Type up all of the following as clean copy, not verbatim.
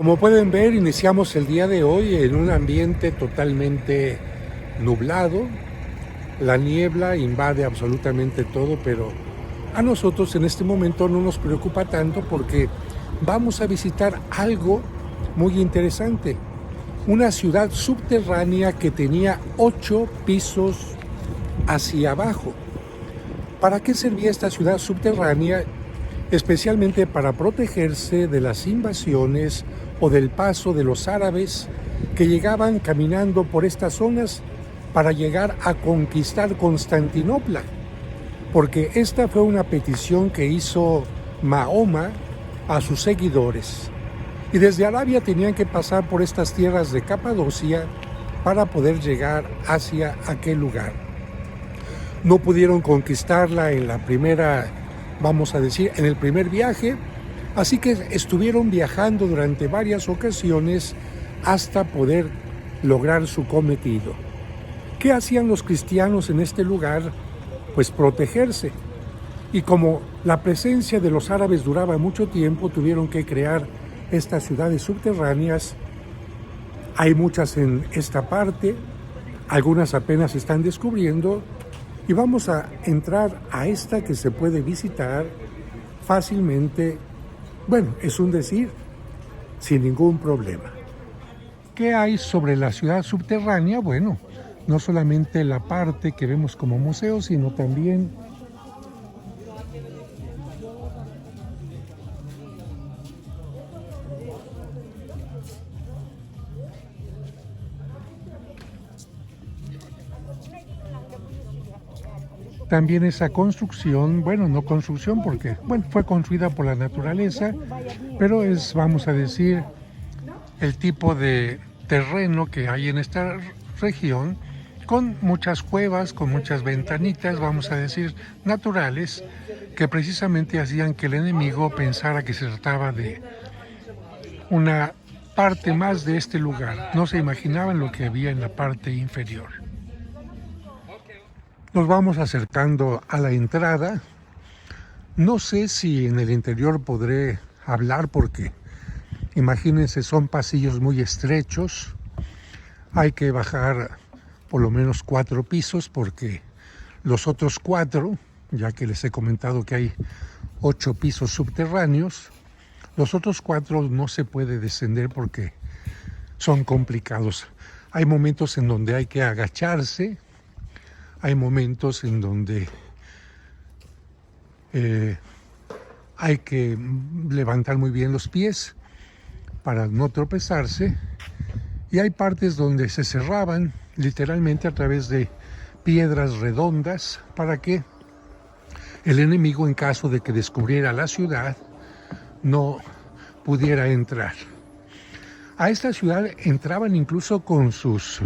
Como pueden ver, iniciamos el día de hoy en un ambiente totalmente nublado. La niebla invade absolutamente todo, pero a nosotros en este momento no nos preocupa tanto porque vamos a visitar algo muy interesante. Una ciudad subterránea que tenía 8 pisos hacia abajo. ¿Para qué servía esta ciudad subterránea? Especialmente para protegerse de las invasiones o del paso de los árabes que llegaban caminando por estas zonas para llegar a conquistar Constantinopla, porque esta fue una petición que hizo Mahoma a sus seguidores. Y desde Arabia tenían que pasar por estas tierras de Capadocia para poder llegar hacia aquel lugar. No pudieron conquistarla en la primera, vamos a decir, en el primer viaje, así que estuvieron viajando durante varias ocasiones hasta poder lograr su cometido. ¿Qué hacían los cristianos en este lugar? Pues protegerse. Y como la presencia de los árabes duraba mucho tiempo, tuvieron que crear estas ciudades subterráneas. Hay muchas en esta parte, algunas apenas se están descubriendo, y vamos a entrar a esta que se puede visitar fácilmente. Bueno, es un decir, sin ningún problema. ¿Qué hay sobre la ciudad subterránea? Bueno, no solamente la parte que vemos como museo, sino también esa construcción, bueno, no construcción porque, bueno, fue construida por la naturaleza, pero es, vamos a decir, el tipo de terreno que hay en esta región, con muchas cuevas, con muchas ventanitas, vamos a decir, naturales, que precisamente hacían que el enemigo pensara que se trataba de una parte más de este lugar. No se imaginaban lo que había en la parte inferior. Nos vamos acercando a la entrada. No sé si en el interior podré hablar porque, imagínense, son pasillos muy estrechos. Hay que bajar por lo menos 4 pisos porque los otros 4, ya que les he comentado que hay 8 pisos subterráneos, los otros 4 no se puede descender porque son complicados. Hay momentos en donde hay que agacharse, hay momentos en donde hay que levantar muy bien los pies para no tropezarse, y hay partes donde se cerraban literalmente a través de piedras redondas para que el enemigo, en caso de que descubriera la ciudad, no pudiera entrar. A esta ciudad entraban incluso con sus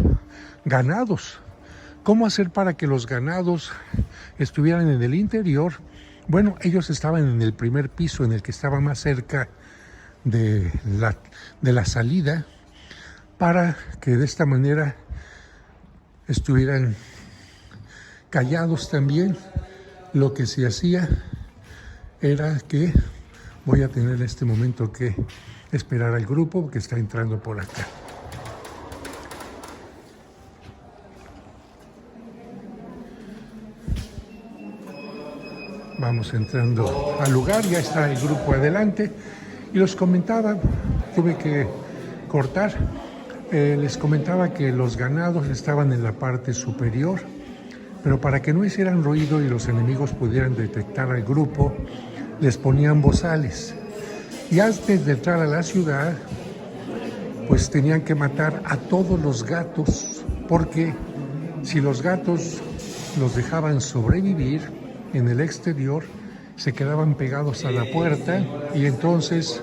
ganados. ¿Cómo hacer para que los ganados estuvieran en el interior? Bueno, ellos estaban en el primer piso, en el que estaba más cerca de la salida, para que de esta manera estuvieran callados también. Lo que se hacía era que voy a tener en este momento que esperar al grupo que está entrando por acá. Vamos entrando al lugar, ya está el grupo adelante, y los comentaba, tuve que cortar, les comentaba que los ganados estaban en la parte superior, pero para que no hicieran ruido y los enemigos pudieran detectar al grupo, les ponían bozales. Y antes de entrar a la ciudad, pues tenían que matar a todos los gatos, porque si los gatos los dejaban sobrevivir en el exterior, se quedaban pegados a la puerta, y entonces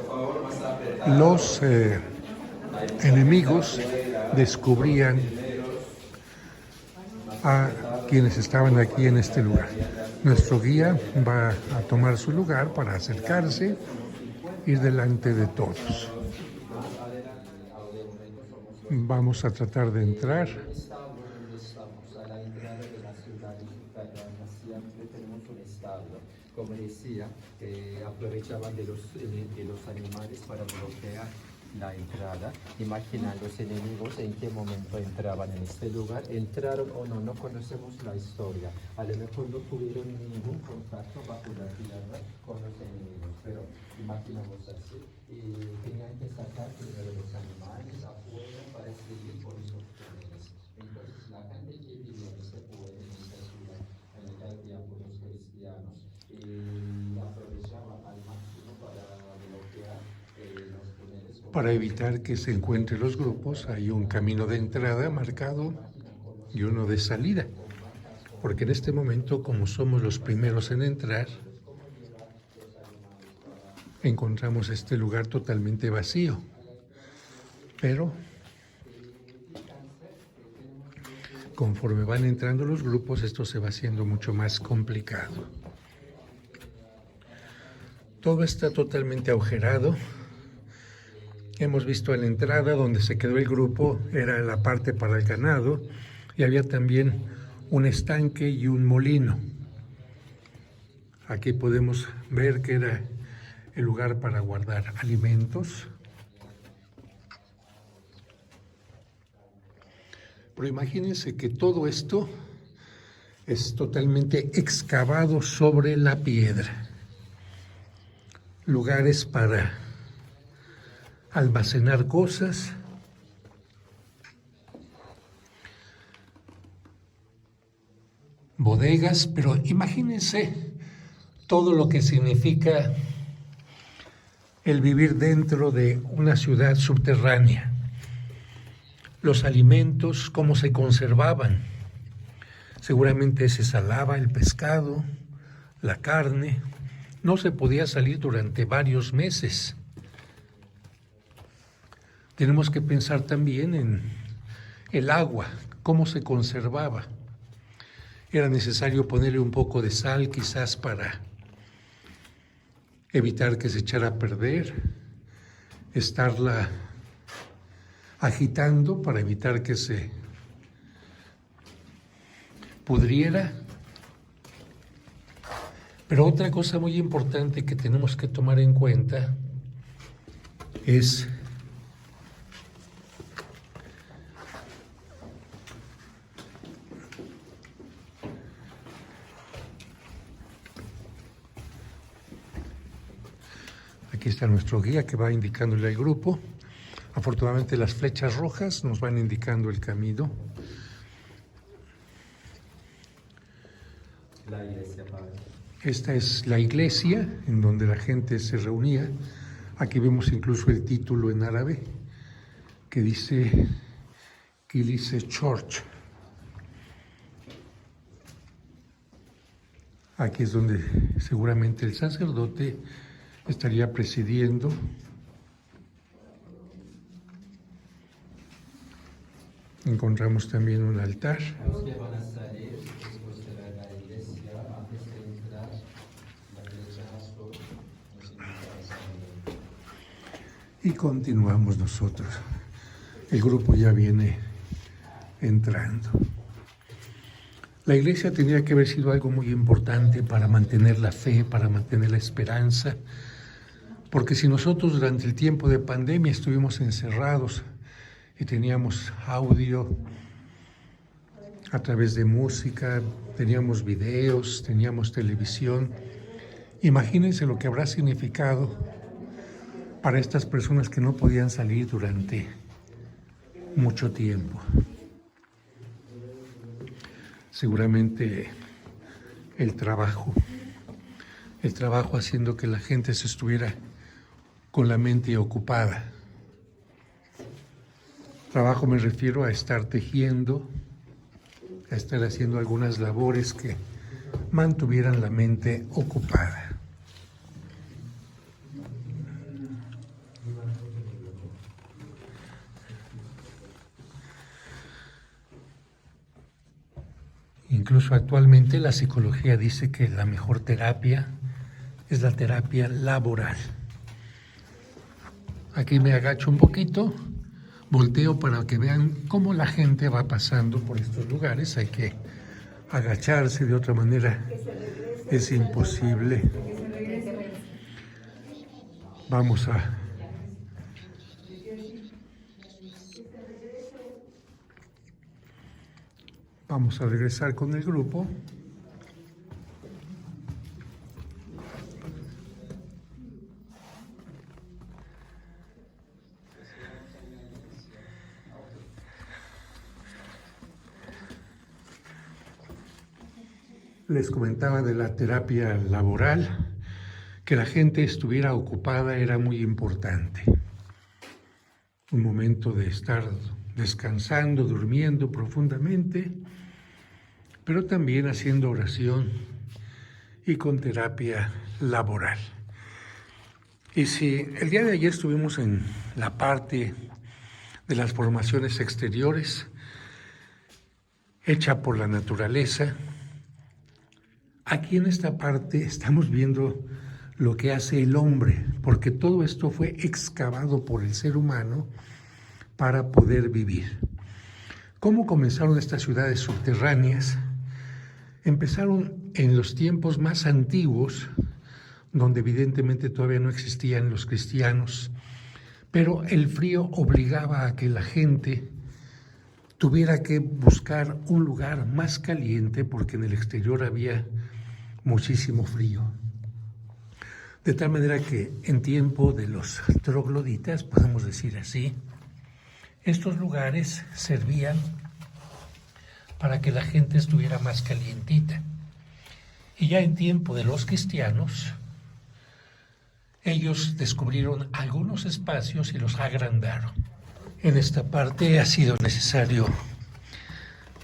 los enemigos descubrían a quienes estaban aquí en este lugar. Nuestro guía va a tomar su lugar para acercarse, ir delante de todos. Vamos a tratar de entrar. Como decía, aprovechaban de los animales para bloquear la entrada, imaginan los enemigos en qué momento entraban en este lugar, entraron o no, no conocemos la historia, a lo mejor no tuvieron ningún contacto bajo la tierra con los enemigos, pero imaginamos así, y tenían que sacar primero los animales afuera para escribir por esos túneles. Entonces la gente que vivía en este pueblo, en esta ciudad, en el que había algunos cristianos, aprovechaba al máximo para bloquear los túneles. Para evitar que se encuentren los grupos, hay un camino de entrada marcado y uno de salida. Porque en este momento, como somos los primeros en entrar, encontramos este lugar totalmente vacío. Pero conforme van entrando los grupos, esto se va haciendo mucho más complicado. Todo está totalmente agujerado. Hemos visto en la entrada donde se quedó el grupo, era la parte para el ganado, y había también un estanque y un molino. Aquí podemos ver que era el lugar para guardar alimentos. Pero imagínense que todo esto es totalmente excavado sobre la piedra. Lugares para almacenar cosas. Bodegas, pero imagínense todo lo que significa el vivir dentro de una ciudad subterránea. Los alimentos, cómo se conservaban. Seguramente se salaba el pescado, la carne. No se podía salir durante varios meses. Tenemos que pensar también en el agua, cómo se conservaba. Era necesario ponerle un poco de sal quizás para evitar que se echara a perder, estarla agitando para evitar que se pudriera. Pero otra cosa muy importante que tenemos que tomar en cuenta es aquí está nuestro guía que va indicándole al grupo. Afortunadamente las flechas rojas nos van indicando el camino. La iglesia, padre. Esta es la iglesia en donde la gente se reunía. Aquí vemos incluso el título en árabe que dice Kilise Church. Aquí es donde seguramente el sacerdote estaría presidiendo. Encontramos también un altar. Los que van a salir después de la iglesia, antes de entrar, la iglesia Astor nos invita a salir. Y continuamos nosotros. El grupo ya viene entrando. La iglesia tenía que haber sido algo muy importante para mantener la fe, para mantener la esperanza, porque si nosotros durante el tiempo de pandemia estuvimos encerrados y teníamos audio a través de música, teníamos videos, teníamos televisión, imagínense lo que habrá significado para estas personas que no podían salir durante mucho tiempo. Seguramente el trabajo haciendo que la gente se estuviera con la mente ocupada. Trabajo me refiero a estar tejiendo, a estar haciendo algunas labores que mantuvieran la mente ocupada. Incluso actualmente la psicología dice que la mejor terapia es la terapia laboral. Aquí me agacho un poquito, volteo para que vean cómo la gente va pasando por estos lugares. Hay que agacharse, de otra manera es imposible. Vamos a Vamos a regresar con el grupo. Les comentaba de la terapia laboral, que la gente estuviera ocupada era muy importante. Un momento de estar descansando, durmiendo profundamente, pero también haciendo oración y con terapia laboral. Y si el día de ayer estuvimos en la parte de las formaciones exteriores, hecha por la naturaleza, aquí en esta parte estamos viendo lo que hace el hombre, porque todo esto fue excavado por el ser humano para poder vivir. ¿Cómo comenzaron estas ciudades subterráneas? Empezaron en los tiempos más antiguos, donde evidentemente todavía no existían los cristianos, pero el frío obligaba a que la gente tuviera que buscar un lugar más caliente, porque en el exterior había muchísimo frío. De tal manera que en tiempo de los trogloditas, podemos decir así, estos lugares servían para que la gente estuviera más calientita. Y ya en tiempo de los cristianos, ellos descubrieron algunos espacios y los agrandaron. En esta parte ha sido necesario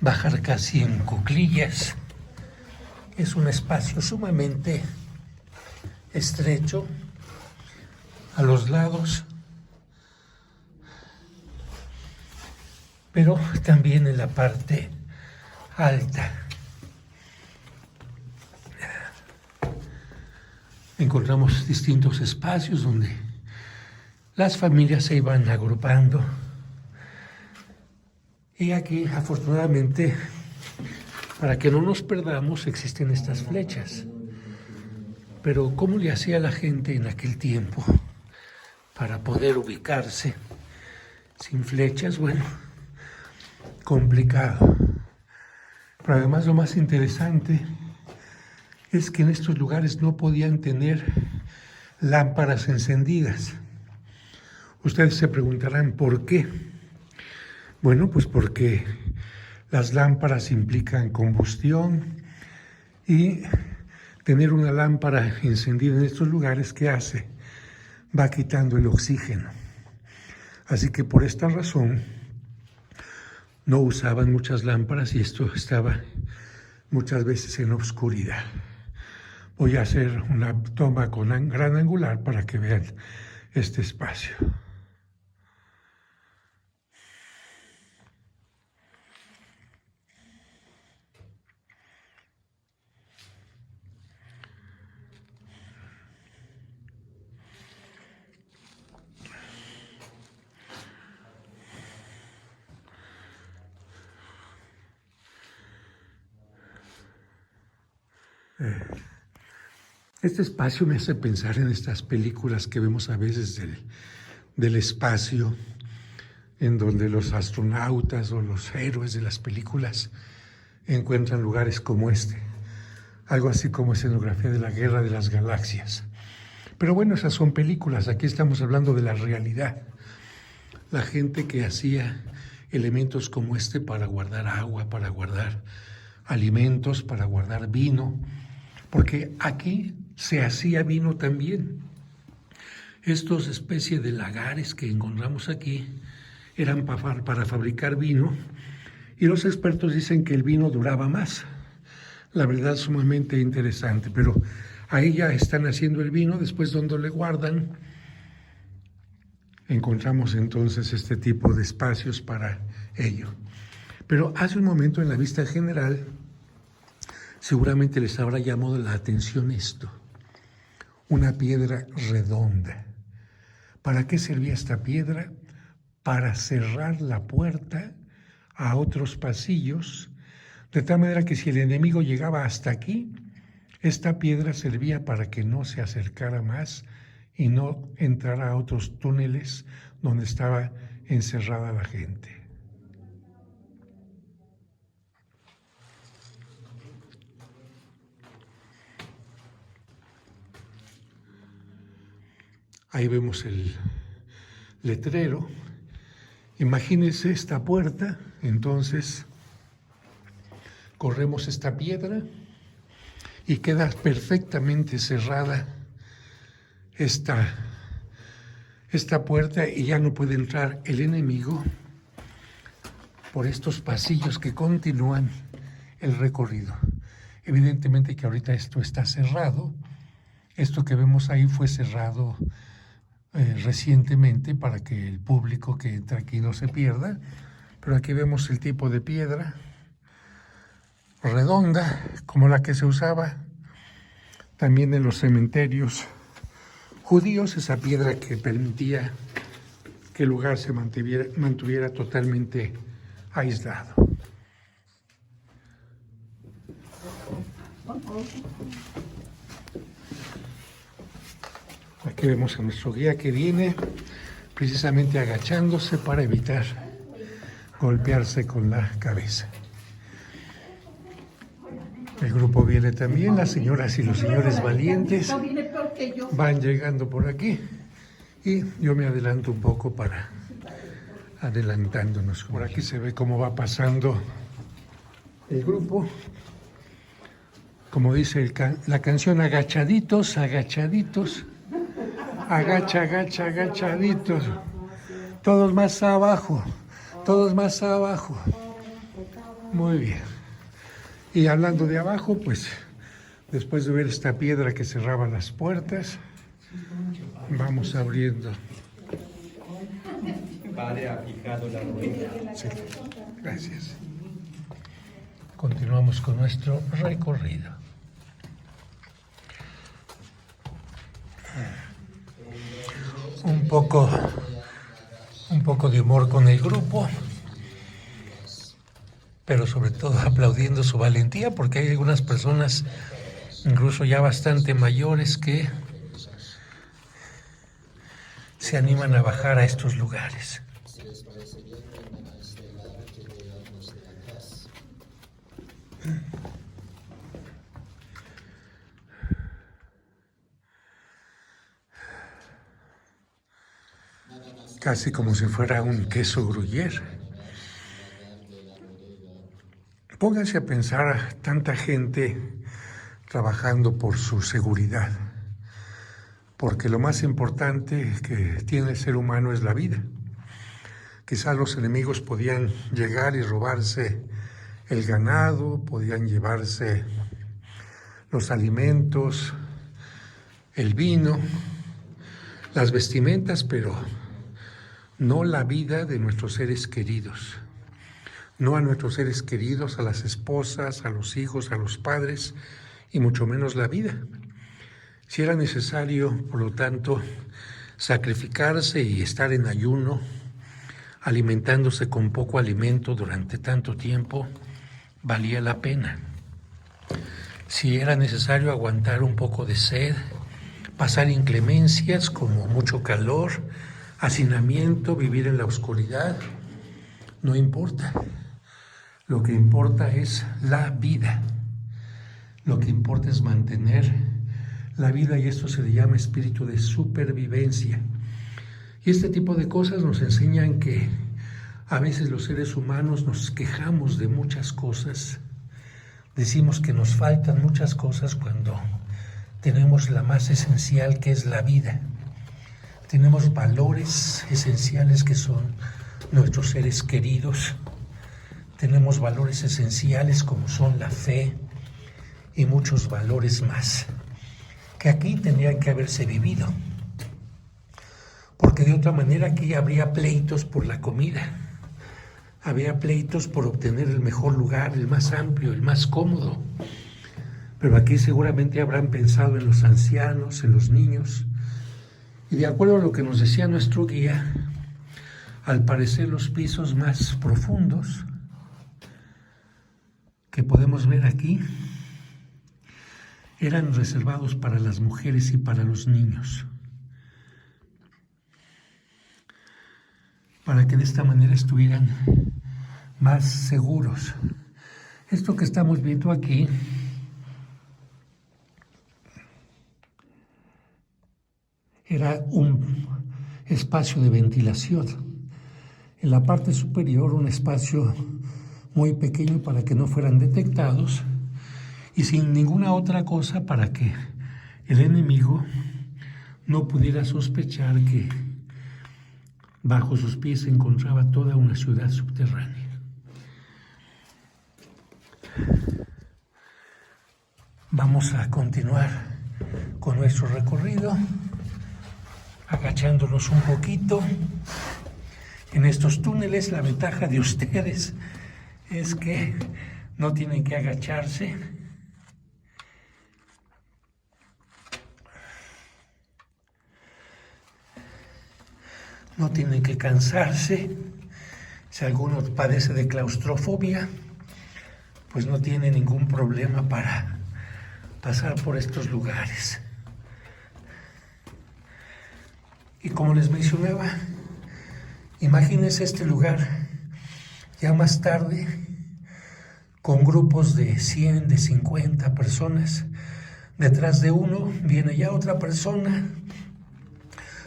bajar casi en cuclillas. Es un espacio sumamente estrecho a los lados, pero también en la parte alta. Encontramos distintos espacios donde las familias se iban agrupando. Y aquí, afortunadamente, para que no nos perdamos, existen estas flechas. Pero ¿cómo le hacía la gente en aquel tiempo para poder ubicarse sin flechas? Bueno, complicado. Pero además lo más interesante es que en estos lugares no podían tener lámparas encendidas. Ustedes se preguntarán ¿por qué? Bueno, pues porque las lámparas implican combustión y tener una lámpara encendida en estos lugares, ¿qué hace? Va quitando el oxígeno. Así que por esta razón no usaban muchas lámparas y esto estaba muchas veces en oscuridad. Voy a hacer una toma con gran angular para que vean este espacio. Este espacio me hace pensar en estas películas que vemos a veces del espacio, en donde los astronautas o los héroes de las películas encuentran lugares como este, algo así como escenografía de la Guerra de las Galaxias. Pero bueno, esas son películas, aquí estamos hablando de la realidad. La gente que hacía elementos como este para guardar agua, para guardar alimentos, para guardar vino, porque aquí se hacía vino también. Estos especies de lagares que encontramos aquí eran para fabricar vino y los expertos dicen que el vino duraba más. La verdad es sumamente interesante, pero ahí ya están haciendo el vino, después donde le guardan. Encontramos entonces este tipo de espacios para ello. Pero hace un momento en la vista general, seguramente les habrá llamado la atención esto. Una piedra redonda. ¿Para qué servía esta piedra? Para cerrar la puerta a otros pasillos, de tal manera que si el enemigo llegaba hasta aquí, esta piedra servía para que no se acercara más y no entrara a otros túneles donde estaba encerrada la gente. Ahí vemos el letrero. Imagínense esta puerta, entonces corremos esta piedra y queda perfectamente cerrada esta puerta y ya no puede entrar el enemigo por estos pasillos que continúan el recorrido. Evidentemente que ahorita esto está cerrado. Esto que vemos ahí fue cerrado recientemente para que el público que entra aquí no se pierda, pero aquí vemos el tipo de piedra redonda como la que se usaba también en los cementerios judíos, esa piedra que permitía que el lugar se mantuviera totalmente aislado. Aquí vemos a nuestro guía que viene precisamente agachándose para evitar golpearse con la cabeza. El grupo viene también, las señoras y los señores valientes van llegando por aquí y yo me adelanto un poco para adelantándonos. Por aquí se ve cómo va pasando el grupo. Como dice la canción, agachaditos, agachaditos. Agacha, agacha, agachaditos. Todos más abajo, todos más abajo. Muy bien. Y hablando de abajo, pues, después de ver esta piedra que cerraba las puertas, vamos abriendo. Padre ha picado la rueda. Sí, gracias. Continuamos con nuestro recorrido. Un poco de humor con el grupo, pero sobre todo aplaudiendo su valentía, porque hay algunas personas, incluso ya bastante mayores, que se animan a bajar a estos lugares. Casi como si fuera un queso gruyère. Pónganse a pensar a tanta gente trabajando por su seguridad, porque lo más importante que tiene el ser humano es la vida. Quizás los enemigos podían llegar y robarse el ganado, podían llevarse los alimentos, el vino, las vestimentas, pero no la vida de nuestros seres queridos. No a nuestros seres queridos, a las esposas, a los hijos, a los padres, y mucho menos la vida. Si era necesario, por lo tanto, sacrificarse y estar en ayuno, alimentándose con poco alimento durante tanto tiempo, valía la pena. Si era necesario aguantar un poco de sed, pasar inclemencias como mucho calor, hacinamiento, vivir en la oscuridad, no importa. Lo que importa es la vida. Lo que importa es mantener la vida, y esto se le llama espíritu de supervivencia. Y este tipo de cosas nos enseñan que a veces los seres humanos nos quejamos de muchas cosas, decimos que nos faltan muchas cosas cuando tenemos la más esencial, que es la vida. Tenemos valores esenciales que son nuestros seres queridos. Tenemos valores esenciales como son la fe y muchos valores más, que aquí tendrían que haberse vivido. Porque de otra manera aquí habría pleitos por la comida. Habría pleitos por obtener el mejor lugar, el más amplio, el más cómodo. Pero aquí seguramente habrán pensado en los ancianos, en los niños. Y de acuerdo a lo que nos decía nuestro guía, al parecer los pisos más profundos que podemos ver aquí eran reservados para las mujeres y para los niños. para que de esta manera estuvieran más seguros. Esto que estamos viendo aquí era un espacio de ventilación. En la parte superior un espacio muy pequeño para que no fueran detectados y sin ninguna otra cosa para que el enemigo no pudiera sospechar que bajo sus pies se encontraba toda una ciudad subterránea. Vamos a continuar con nuestro recorrido, agachándonos un poquito. En estos túneles la ventaja de ustedes es que no tienen que agacharse. No tienen que cansarse. Si alguno padece de claustrofobia, pues no tiene ningún problema para pasar por estos lugares. Y como les mencionaba, imagínense este lugar ya más tarde con grupos de 100, de 50 personas. Detrás de uno viene ya otra persona.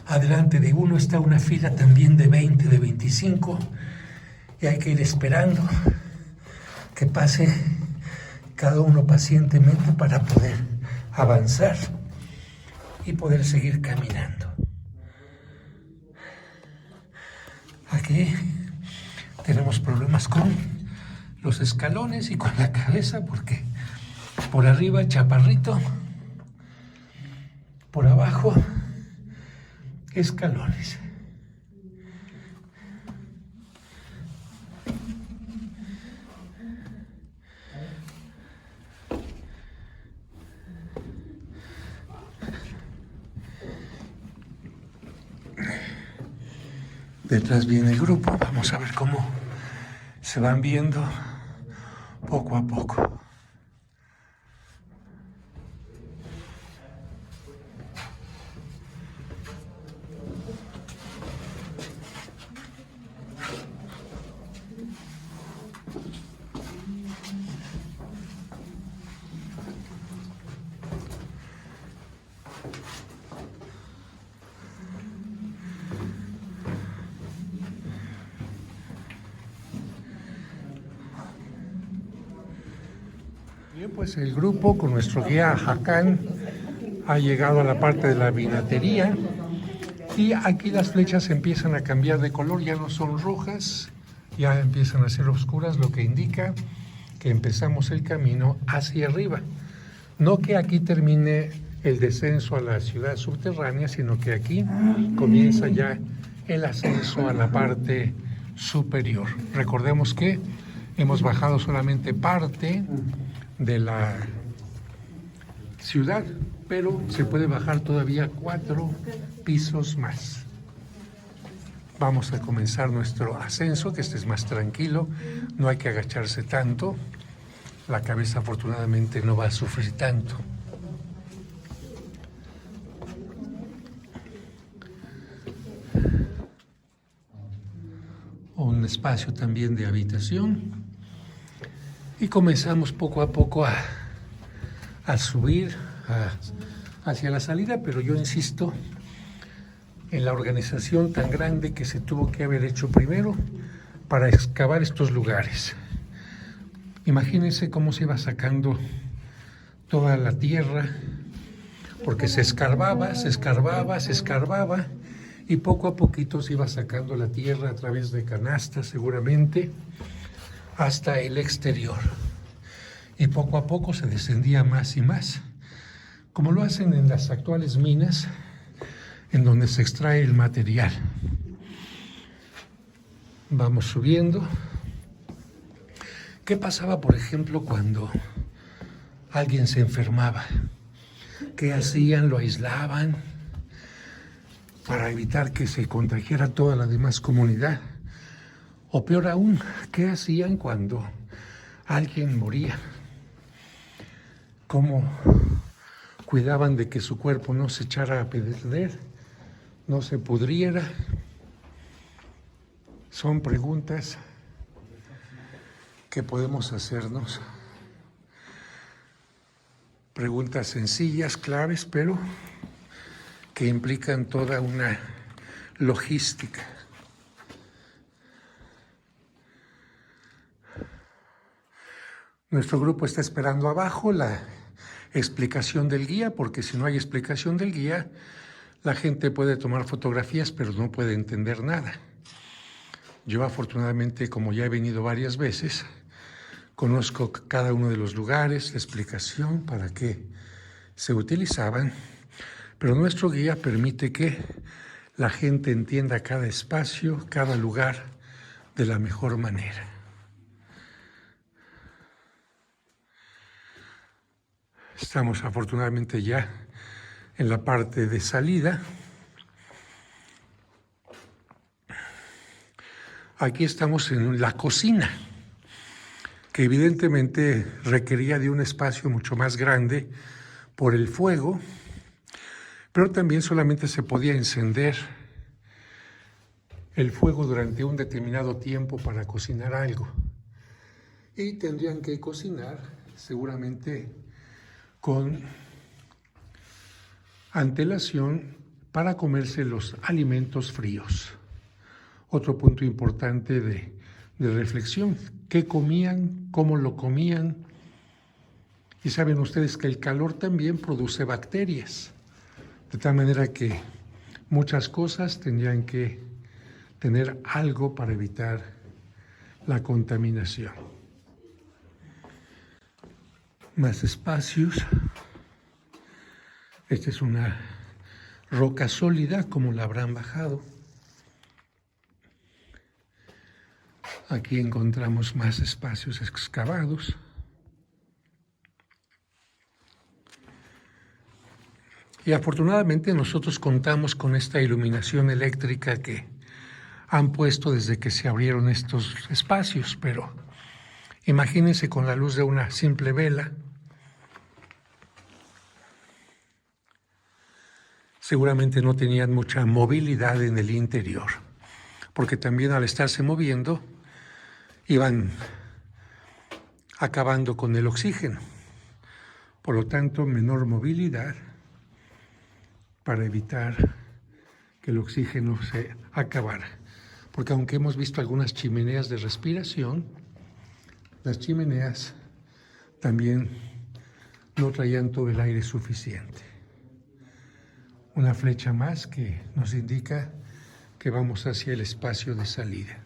Adelante de uno está una fila también de 20, de 25. Y hay que ir esperando que pase cada uno pacientemente para poder avanzar y poder seguir caminando. Aquí tenemos problemas con los escalones y con la cabeza porque por arriba chaparrito, por abajo escalones. Detrás viene el grupo, vamos a ver cómo se van viendo poco a poco. Bien, pues el grupo con nuestro guía Hakan ha llegado a la parte de la vinatería y aquí las flechas empiezan a cambiar de color, ya no son rojas, ya empiezan a ser oscuras, lo que indica que empezamos el camino hacia arriba. No que aquí termine el descenso a la ciudad subterránea, sino que aquí comienza ya el ascenso a la parte superior. Recordemos que hemos bajado solamente parte de la ciudad, pero se puede bajar todavía 4 pisos más. Vamos a comenzar nuestro ascenso, que este es más tranquilo, no hay que agacharse tanto, la cabeza afortunadamente no va a sufrir tanto. Un espacio también de habitación. Y comenzamos poco a poco a subir hacia la salida, pero yo insisto en la organización tan grande que se tuvo que haber hecho primero para excavar estos lugares. Imagínense cómo se iba sacando toda la tierra, porque se escarbaba, y poco a poquito se iba sacando la tierra a través de canastas seguramente, hasta el exterior, y poco a poco se descendía más y más, como lo hacen en las actuales minas en donde se extrae el material. Vamos subiendo. ¿Qué pasaba, por ejemplo, cuando alguien se enfermaba? ¿Qué hacían? Lo aislaban para evitar que se contagiara toda la demás comunidad. O peor aún, ¿qué hacían cuando alguien moría? ¿Cómo cuidaban de que su cuerpo no se echara a perder, no se pudriera? Son preguntas que podemos hacernos. Preguntas sencillas, claves, pero que implican toda una logística. Nuestro grupo está esperando abajo la explicación del guía, porque si no hay explicación del guía, la gente puede tomar fotografías, pero no puede entender nada. Yo afortunadamente, como ya he venido varias veces, conozco cada uno de los lugares, la explicación para qué se utilizaban, pero nuestro guía permite que la gente entienda cada espacio, cada lugar de la mejor manera. Estamos afortunadamente ya en la parte de salida. Aquí estamos en la cocina, que evidentemente requería de un espacio mucho más grande por el fuego, pero también solamente se podía encender el fuego durante un determinado tiempo para cocinar algo. Y tendrían que cocinar seguramente con antelación para comerse los alimentos fríos. Otro punto importante de reflexión: ¿qué comían? ¿Cómo lo comían? Y saben ustedes que el calor también produce bacterias, de tal manera que muchas cosas tendrían que tener algo para evitar la contaminación. Más espacios. Esta es una roca sólida, como la habrán bajado. Aquí encontramos más espacios excavados. Y afortunadamente nosotros contamos con esta iluminación eléctrica que han puesto desde que se abrieron estos espacios, pero imagínense con la luz de una simple vela. Seguramente no tenían mucha movilidad en el interior, porque también al estarse moviendo iban acabando con el oxígeno. Por lo tanto, menor movilidad para evitar que el oxígeno se acabara. Porque aunque hemos visto algunas chimeneas de respiración, las chimeneas también no traían todo el aire suficiente. Una flecha más que nos indica que vamos hacia el espacio de salida.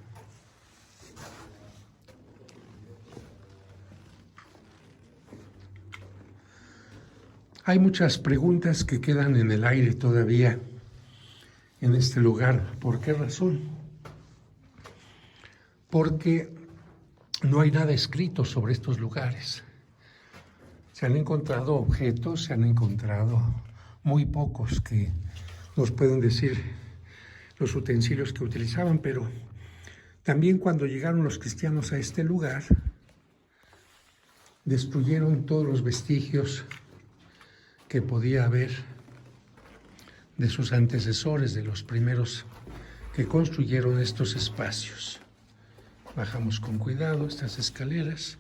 Hay muchas preguntas que quedan en el aire todavía en este lugar. ¿Por qué razón? Porque no hay nada escrito sobre estos lugares. Se han encontrado objetos, se han encontrado muy pocos que nos pueden decir los utensilios que utilizaban, pero también cuando llegaron los cristianos a este lugar, destruyeron todos los vestigios que podía haber de sus antecesores, de los primeros que construyeron estos espacios. Bajamos con cuidado estas escaleras.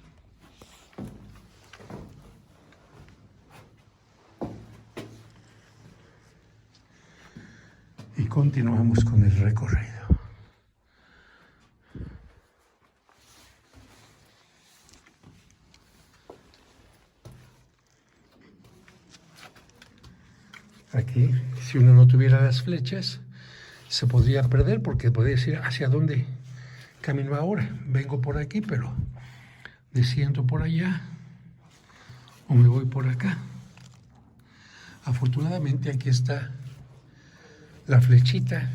Y continuamos con el recorrido. Aquí, si uno no tuviera las flechas, se podría perder, porque podría decir hacia dónde camino ahora. Vengo por aquí, pero desciendo por allá o me voy por acá. Afortunadamente aquí está la flechita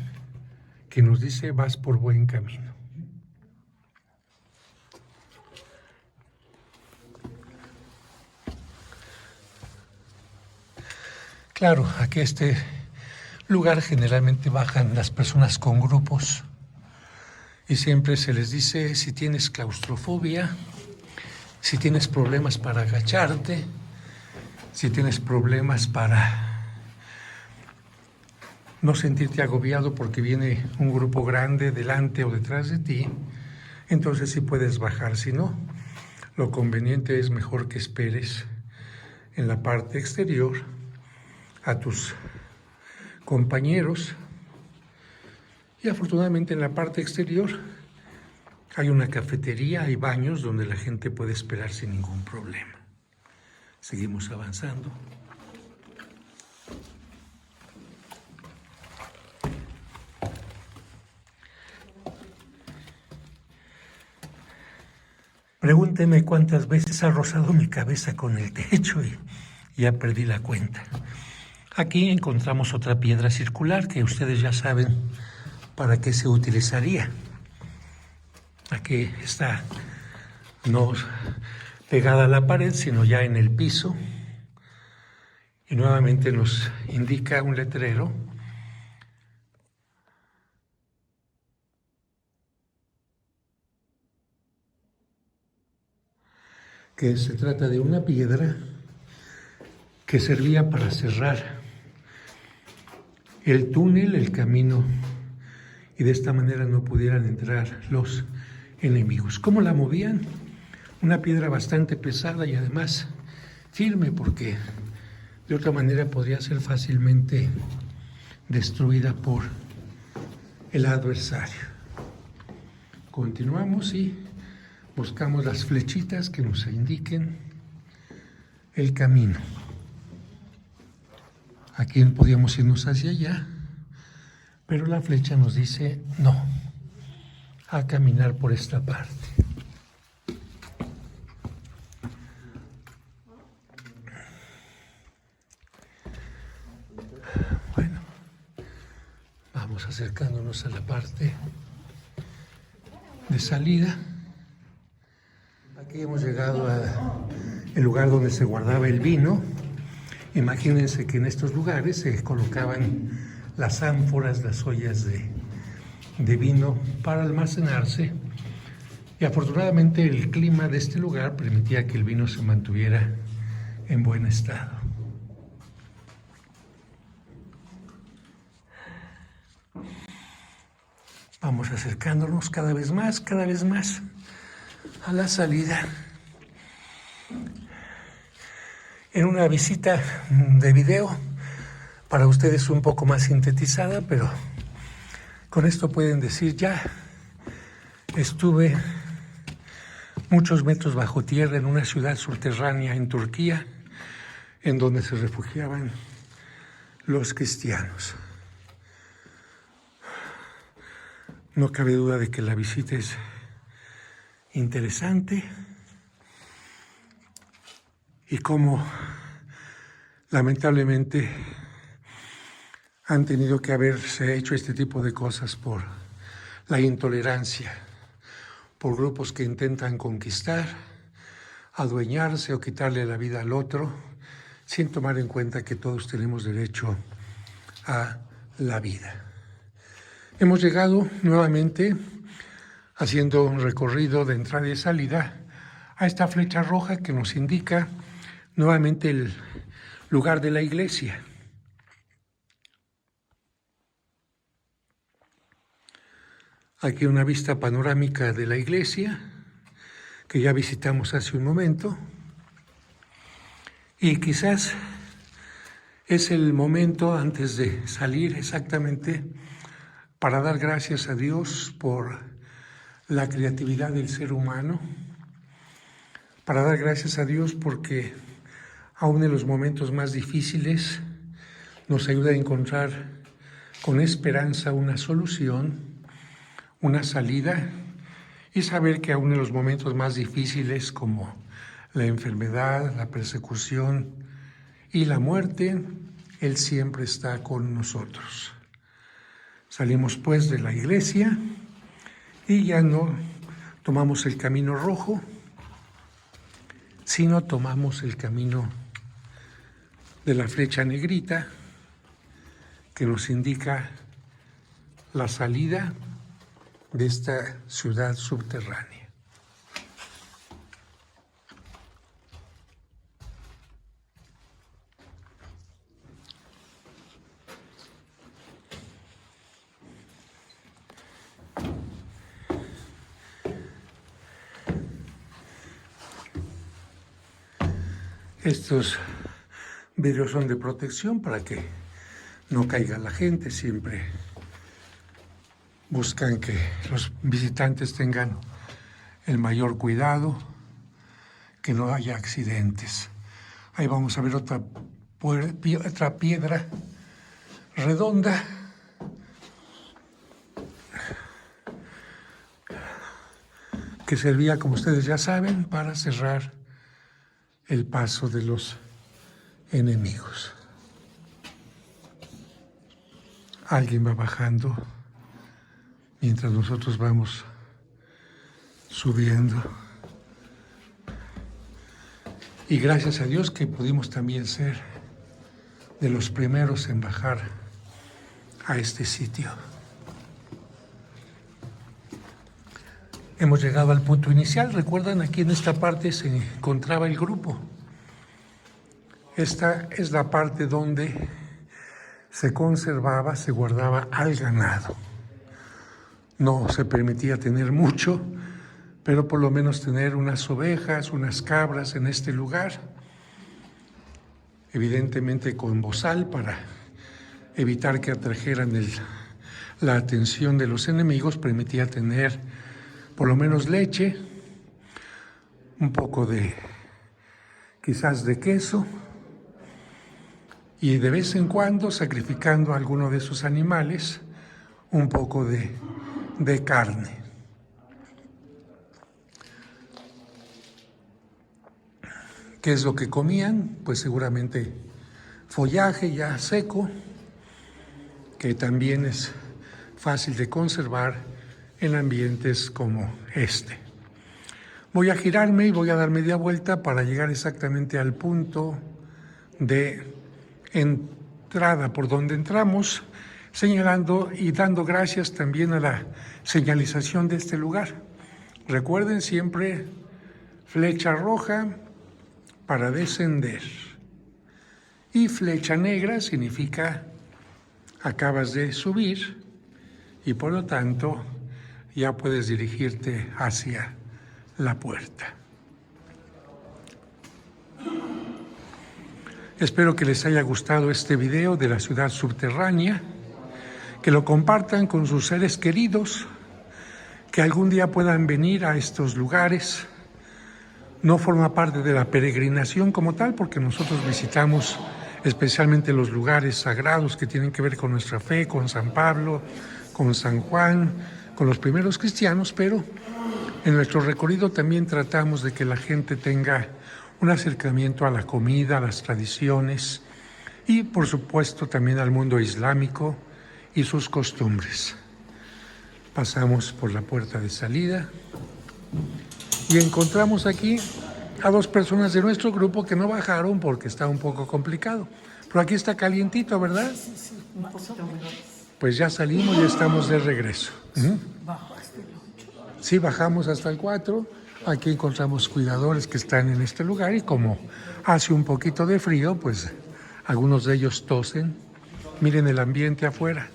que nos dice: vas por buen camino. Claro, aquí a este lugar generalmente bajan las personas con grupos y siempre se les dice: si tienes claustrofobia, si tienes problemas para agacharte, si tienes problemas para no sentirte agobiado porque viene un grupo grande delante o detrás de ti, entonces sí puedes bajar. Si no, lo conveniente es mejor que esperes en la parte exterior a tus compañeros, y afortunadamente en la parte exterior hay una cafetería, hay baños donde la gente puede esperar sin ningún problema. Seguimos avanzando. Pregúnteme cuántas veces ha rozado mi cabeza con el techo y ya perdí la cuenta. Aquí encontramos otra piedra circular que ustedes ya saben para qué se utilizaría. Aquí está no pegada a la pared, sino ya en el piso. Y nuevamente nos indica un letrero que se trata de una piedra que servía para cerrar el túnel, el camino, y de esta manera no pudieran entrar los enemigos. ¿Cómo la movían? Una piedra bastante pesada y además firme, porque de otra manera podría ser fácilmente destruida por el adversario. Continuamos y buscamos las flechitas que nos indiquen el camino. Aquí podíamos irnos hacia allá, pero la flecha nos dice no, a caminar por esta parte. Bueno, vamos acercándonos a la parte de salida. Aquí hemos llegado al lugar donde se guardaba el vino. Imagínense que en estos lugares se colocaban las ánforas, las ollas de vino para almacenarse, y afortunadamente el clima de este lugar permitía que el vino se mantuviera en buen estado. Vamos acercándonos cada vez más a la salida. En una visita de video, para ustedes un poco más sintetizada, pero con esto pueden decir ya estuve muchos metros bajo tierra en una ciudad subterránea en Turquía, en donde se refugiaban los cristianos. No cabe duda de que la visita es interesante y cómo lamentablemente han tenido que haberse hecho este tipo de cosas por la intolerancia, por grupos que intentan conquistar, adueñarse o quitarle la vida al otro, sin tomar en cuenta que todos tenemos derecho a la vida. Hemos llegado nuevamente, haciendo un recorrido de entrada y salida, a esta flecha roja que nos indica nuevamente el lugar de la iglesia. Aquí una vista panorámica de la iglesia que ya visitamos hace un momento, y quizás es el momento antes de salir exactamente para dar gracias a Dios por la creatividad del ser humano, para dar gracias a Dios porque aún en los momentos más difíciles nos ayuda a encontrar con esperanza una solución, una salida, y saber que aún en los momentos más difíciles como la enfermedad, la persecución y la muerte, Él siempre está con nosotros. Salimos pues de la iglesia y ya no tomamos el camino rojo, sino tomamos el camino de la flecha negrita que nos indica la salida de esta ciudad subterránea. Estos vidrios son de protección para que no caiga la gente. Siempre buscan que los visitantes tengan el mayor cuidado, que no haya accidentes. Ahí vamos a ver otra piedra redonda. Que servía, como ustedes ya saben, para cerrar el paso de los enemigos. Alguien va bajando mientras nosotros vamos subiendo. Y gracias a Dios que pudimos también ser de los primeros en bajar a este sitio. Hemos llegado al punto inicial. Recuerdan, aquí en esta parte se encontraba el grupo. Esta es la parte donde se conservaba, se guardaba al ganado. No se permitía tener mucho, pero por lo menos tener unas ovejas, unas cabras en este lugar. Evidentemente con bozal para evitar que atrajeran la atención de los enemigos. Permitía tener por lo menos leche, un poco quizás de queso, y de vez en cuando, sacrificando a alguno de esos animales, un poco de carne. ¿Qué es lo que comían? Pues seguramente follaje ya seco, que también es fácil de conservar en ambientes como este. Voy a girarme y voy a dar media vuelta para llegar exactamente al punto de entrada por donde entramos, señalando y dando gracias también a la señalización de este lugar. Recuerden siempre flecha roja para descender y flecha negra significa acabas de subir y por lo tanto ya puedes dirigirte hacia la puerta. Espero que les haya gustado este video de la ciudad subterránea, que lo compartan con sus seres queridos, que algún día puedan venir a estos lugares. No forma parte de la peregrinación como tal, porque nosotros visitamos especialmente los lugares sagrados que tienen que ver con nuestra fe, con San Pablo, con San Juan, con los primeros cristianos, pero en nuestro recorrido también tratamos de que la gente tenga un acercamiento a la comida, a las tradiciones y, por supuesto, también al mundo islámico y sus costumbres. Pasamos por la puerta de salida y encontramos aquí a dos personas de nuestro grupo que no bajaron porque está un poco complicado. Pero aquí está calientito, ¿verdad? Sí, un poquito menos. Pues ya salimos y estamos de regreso. Bajo hasta el 8. Sí, bajamos hasta el 4. Aquí encontramos cuidadores que están en este lugar y como hace un poquito de frío, pues algunos de ellos tosen. Miren el ambiente afuera.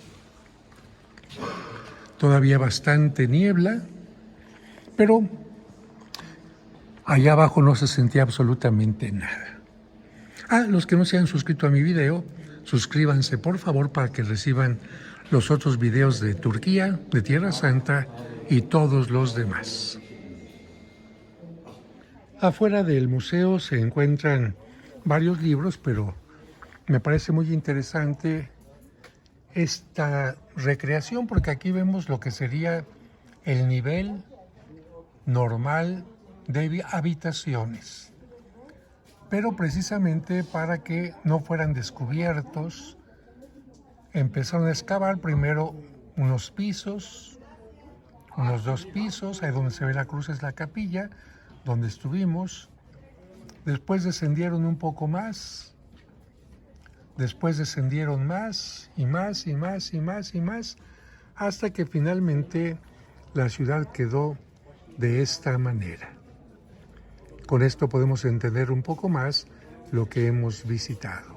Todavía bastante niebla, pero allá abajo no se sentía absolutamente nada. Los que no se han suscrito a mi video, suscríbanse por favor para que reciban los otros videos de Turquía, de Tierra Santa y todos los demás. Afuera del museo se encuentran varios libros, pero me parece muy interesante esta recreación porque aquí vemos lo que sería el nivel normal de habitaciones, pero precisamente para que no fueran descubiertos, empezaron a excavar primero unos pisos, unos 2 pisos, ahí donde se ve la cruz es la capilla, donde estuvimos. Después descendieron un poco más, después descendieron más y más y más y más y más, hasta que finalmente la ciudad quedó de esta manera. Con esto podemos entender un poco más lo que hemos visitado.